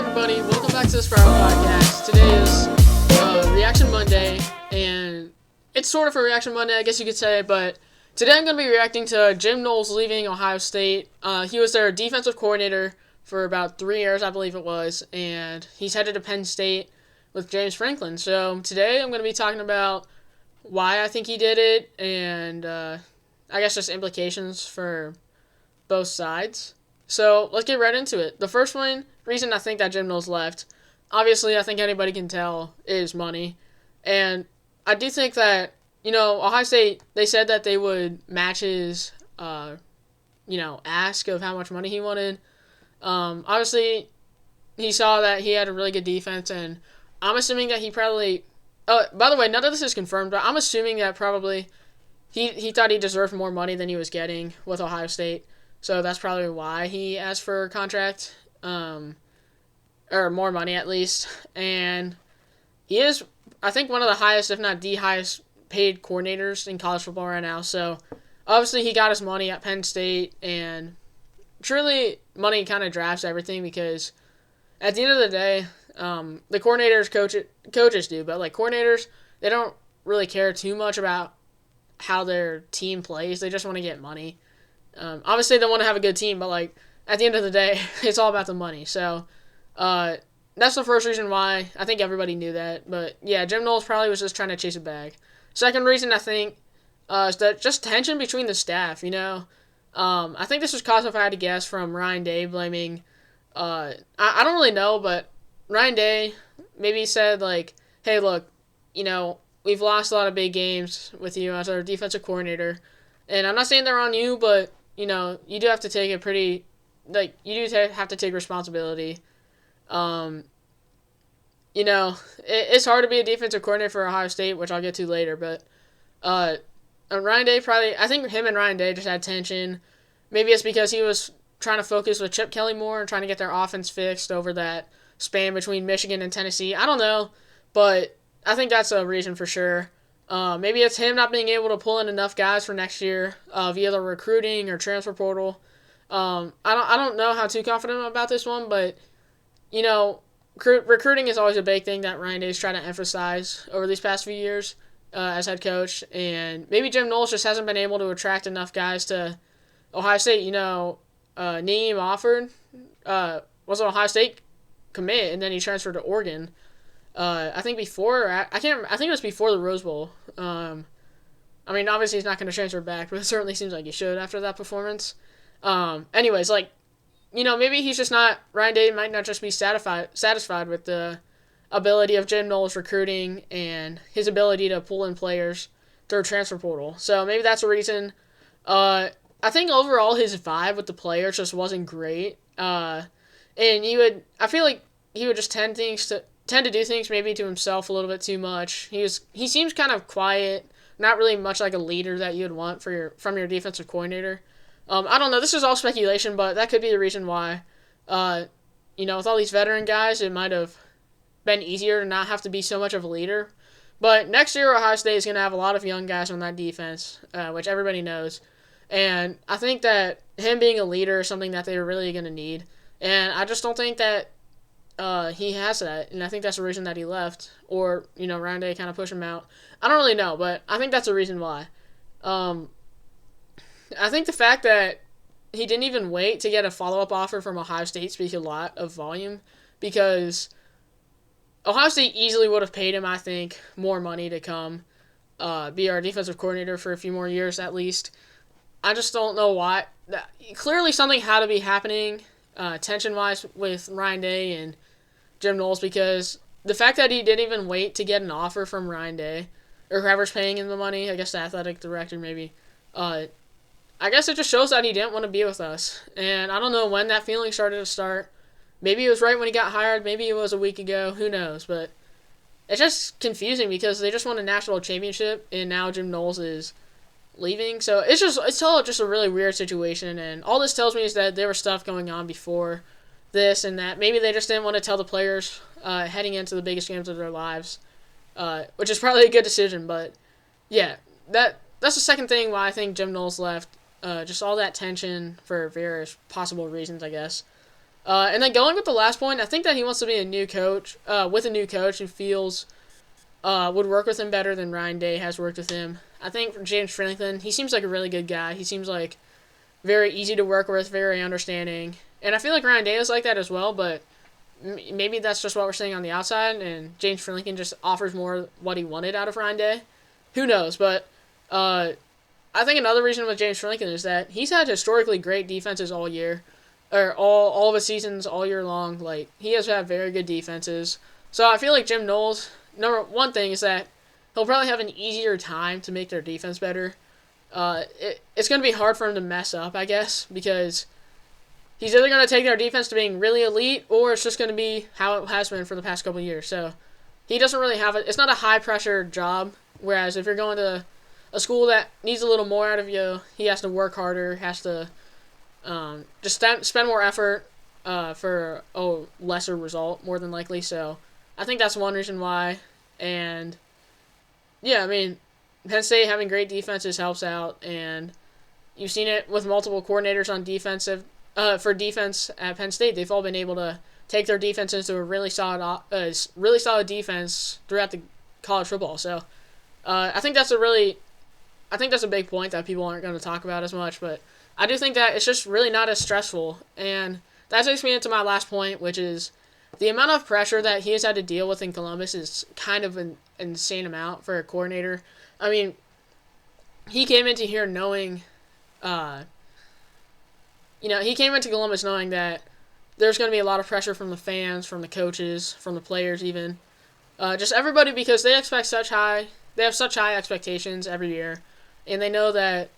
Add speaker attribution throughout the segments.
Speaker 1: everybody, welcome back to the Sprout Podcast. Today is Reaction Monday, and it's sort of a Reaction Monday, I guess you could say, but today I'm going to be reacting to Jim Knowles leaving Ohio State. He was their defensive coordinator for about 3 years, I believe it was, and he's headed to Penn State with James Franklin. So today I'm going to be talking about why I think he did it, and I guess just implications for both sides. So let's get right into it. The first reason I think that Jim Knowles left, obviously I think anybody can tell, is money. And I do think that, Ohio State, they said that they would match his, ask of how much money he wanted. Obviously, he saw that he had a really good defense, and I'm assuming that he probably, by the way, none of this is confirmed, but I'm assuming that probably he thought he deserved more money than he was getting with Ohio State. So that's probably why he asked for a contract, or more money at least. And he is, I think, one of the highest, if not the highest paid coordinators in college football right now. So obviously he got his money at Penn State, and truly money kind of drives everything, because at the end of the day, the coordinators, coaches do, but like coordinators, they don't really care too much about how their team plays. They just want to get money. Obviously, they want to have a good team, but like at the end of the day, it's all about the money. So that's the first reason why. I think everybody knew that. But yeah, Jim Knowles probably was just trying to chase a bag. Second reason, I think, is that just tension between the staff. I think this was caused, if I had to guess, from Ryan Day blaming. I don't really know, but Ryan Day maybe said like, "Hey, look, we've lost a lot of big games with you as our defensive coordinator, and I'm not saying they're on you, but you do have to take a pretty, have to take responsibility. It's hard to be a defensive coordinator for Ohio State, which I'll get to later, but Ryan Day I think him and Ryan Day just had tension. Maybe it's because he was trying to focus with Chip Kelly more and trying to get their offense fixed over that span between Michigan and Tennessee. I don't know, but I think that's a reason for sure. Maybe it's him not being able to pull in enough guys for next year via the recruiting or transfer portal. I don't know how too confident about this one, but recruiting is always a big thing that Ryan Day's trying to emphasize over these past few years as head coach, and maybe Jim Knowles just hasn't been able to attract enough guys to Ohio State. Neem offered was an Ohio State commit, and then he transferred to Oregon. I think it was before the Rose Bowl. Obviously he's not going to transfer back, but it certainly seems like he should after that performance. Anyways, maybe he's just not, Ryan Day might not just be satisfied with the ability of Jim Knowles recruiting and his ability to pull in players through transfer portal. So maybe that's a reason. I think overall his vibe with the players just wasn't great. And I feel like he would just tend to do things maybe to himself a little bit too much. He seems kind of quiet, not really much like a leader that you would want from your defensive coordinator. I don't know. This is all speculation, but that could be the reason why. With all these veteran guys, it might have been easier to not have to be so much of a leader. But next year, Ohio State is going to have a lot of young guys on that defense, which everybody knows. And I think that him being a leader is something that they're really going to need. And I just don't think that he has that, and I think that's the reason that he left, or, Ryan Day kind of pushed him out. I don't really know, but I think that's the reason why. I think the fact that he didn't even wait to get a follow-up offer from Ohio State speaks a lot of volume, because Ohio State easily would have paid him, I think, more money to come be our defensive coordinator for a few more years at least. I just don't know why. Clearly something had to be happening tension-wise with Ryan Day and Jim Knowles, because the fact that he didn't even wait to get an offer from Ryan Day, or whoever's paying him the money, I guess the athletic director maybe, I guess it just shows that he didn't want to be with us. And I don't know when that feeling started to start. Maybe it was right when he got hired, maybe it was a week ago, who knows, but it's just confusing because they just won a national championship and now Jim Knowles is leaving. So it's all just a really weird situation, and all this tells me is that there was stuff going on before this, and that maybe they just didn't want to tell the players heading into the biggest games of their lives, which is probably a good decision. But yeah, that's the second thing why I think Jim Knowles left. Just all that tension for various possible reasons, I guess. And then going with the last point, I think that he wants to be a new coach, with a new coach who feels would work with him better than Ryan Day has worked with him. I think for James Franklin, he seems like a really good guy. He seems like very easy to work with, very understanding. And I feel like Ryan Day is like that as well, but maybe that's just what we're seeing on the outside, and James Franklin just offers more what he wanted out of Ryan Day. Who knows? But I think another reason with James Franklin is that he's had historically great defenses all year, or all of his seasons all year long. Like, he has had very good defenses. So I feel like Jim Knowles, number one thing is that he'll probably have an easier time to make their defense better. It's going to be hard for him to mess up, I guess, because he's either going to take their defense to being really elite, or it's just going to be how it has been for the past couple of years. So he doesn't really have it. It's not a high-pressure job, whereas if you're going to a school that needs a little more out of you, he has to work harder, has to just spend more effort for a lesser result, more than likely. So I think that's one reason why. And yeah, I mean, Penn State having great defenses helps out, and you've seen it with multiple coordinators on defensive for defense at Penn State. They've all been able to take their defense into a really solid defense throughout the college football. So I think that's a big point that people aren't going to talk about as much, but I do think that it's just really not as stressful. And that takes me into my last point, which is the amount of pressure that he has had to deal with in Columbus is kind of an insane amount for a coordinator. I mean, he came into here knowing, he came into Columbus knowing that there's going to be a lot of pressure from the fans, from the coaches, from the players even. Just everybody, because they have such high expectations every year, and they know that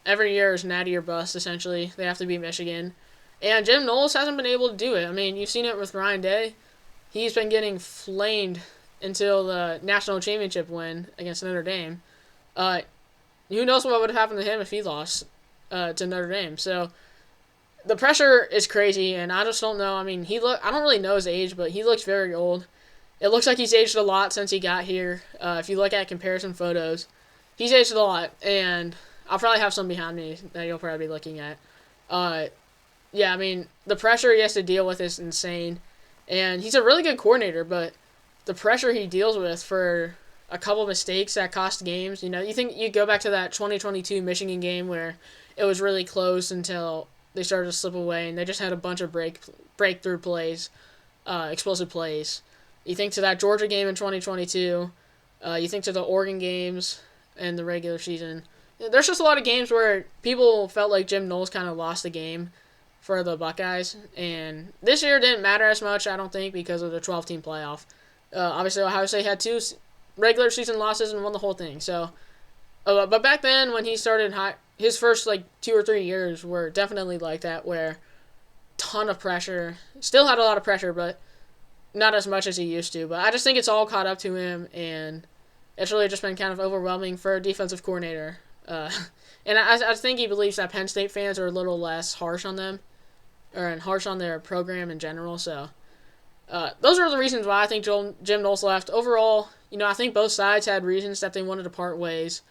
Speaker 1: every year is natty or bust, essentially. They have to beat Michigan. And Jim Knowles hasn't been able to do it. I mean, you've seen it with Ryan Day. He's been getting flamed until the national championship win against Notre Dame. Who knows what would have happened to him if he lost to Notre Dame. So the pressure is crazy, and I just don't know. I mean, I don't really know his age, but he looks very old. It looks like he's aged a lot since he got here. If you look at comparison photos, he's aged a lot, and I'll probably have some behind me that you'll probably be looking at. Yeah, I mean, the pressure he has to deal with is insane, and he's a really good coordinator, but the pressure he deals with for a couple of mistakes that cost games, you think you go back to that 2022 Michigan game where it was really close until they started to slip away, and they just had a bunch of breakthrough plays, explosive plays. You think to that Georgia game in 2022, you think to the Oregon games and the regular season. There's just a lot of games where people felt like Jim Knowles kind of lost the game for the Buckeyes, and this year didn't matter as much, I don't think, because of the 12-team playoff. Obviously, Ohio State had 2 regular season losses and won the whole thing. So, but back then when he started, his first 2 or 3 years were definitely like that, where ton of pressure, still had a lot of pressure, but not as much as he used to. But I just think it's all caught up to him, and it's really just been kind of overwhelming for a defensive coordinator. And I think he believes that Penn State fans are a little less harsh on them, and harsh on their program in general. So those are the reasons why I think Jim Knowles left. Overall, I think both sides had reasons that they wanted to part ways.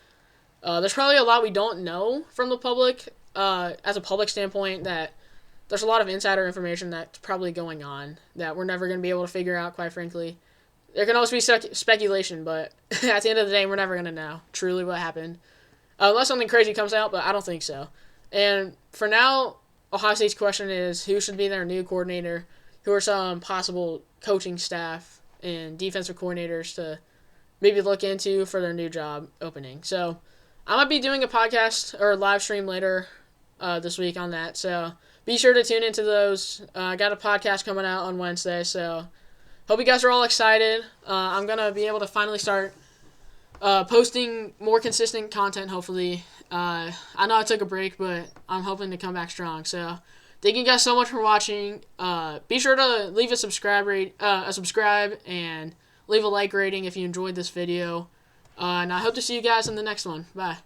Speaker 1: There's probably a lot we don't know from the public, as a public standpoint, that there's a lot of insider information that's probably going on that we're never going to be able to figure out, quite frankly. There can always be speculation, but at the end of the day, we're never going to know truly what happened. Unless something crazy comes out, but I don't think so. And for now, Ohio State's question is who should be their new coordinator, who are some possible coaching staff and defensive coordinators to maybe look into for their new job opening. So I might be doing a podcast or a live stream later this week on that. So be sure to tune into those. I got a podcast coming out on Wednesday, so hope you guys are all excited. I'm going to be able to finally start posting more consistent content, hopefully. I know I took a break, but I'm hoping to come back strong. So thank you guys so much for watching. Be sure to leave a subscribe and leave a like rating if you enjoyed this video. And I hope to see you guys in the next one. Bye.